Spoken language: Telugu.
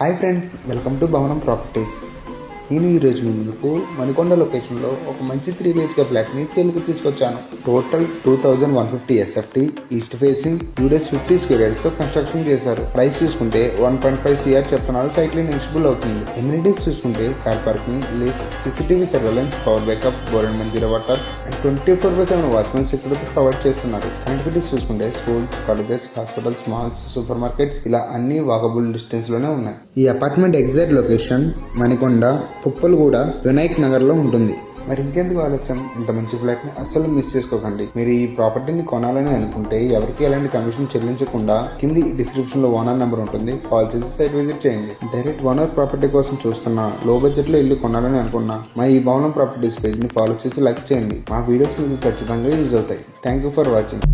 హాయ్ ఫ్రెండ్స్, వెల్కమ్ టు భవనం ప్రాపర్టీస్. నేను ఈరోజు మీ ముందుకు మణికొండ లొకేషన్లో ఒక మంచి 3 BHK ఫ్లాట్ని సేల్కి తీసుకొచ్చాను. Total 2150 SFT east facing 2 days 50 square yards construction చేశారు. ప్రైస్ చూసుకుంటే 1.5 CR చెప్తున్నారు. సైట్ నెగిషియబుల్ అవుతుంది. ఎమ్యూనిటీస్ చూసుకుంటే car parking, lift, CCTV surveillance, power backup, bore and Manjeera water and 24/7 watchman security provide చేస్తున్నారు. కనెక్టివిటీస్ చూసుకుంటే schools, colleges, hospitals, malls, supermarkets ఇలా అన్ని వాకబుల్ డిస్టెన్స్ లోనే ఉన్నాయి. ఈ apartment exact location Manikonda, Puppalaguda, Vinayak Nagar లో ఉంటుంది. మరి ఇంకెందుకు ఆలస్యం, ఇంత మంచి ఫ్లాట్ ని అస్సలు మిస్ చేసుకోకండి. మీరు ఈ ప్రాపర్టీని కొనాలని అనుకుంటే ఎవరికి ఎలాంటి కమిషన్ చెల్లించకుండా కింది డిస్క్రిప్షన్ లో ఓనర్ నెంబర్ ఉంటుంది, కాల్ చేసి సైట్ విజిట్ చేయండి. డైరెక్ట్ ఓనర్ ప్రాపర్టీ కోసం చూస్తున్నా, లో బడ్జెట్ లో ఇల్లు కొనాలని అనుకున్నా మా ఈ భవనం ప్రాపర్టీస్ పేజ్ ని ఫాలో చేసి లైక్ చేయండి. మా వీడియోస్ మీకు ఖచ్చితంగా యూజ్ అవుతాయి. Thank you for watching.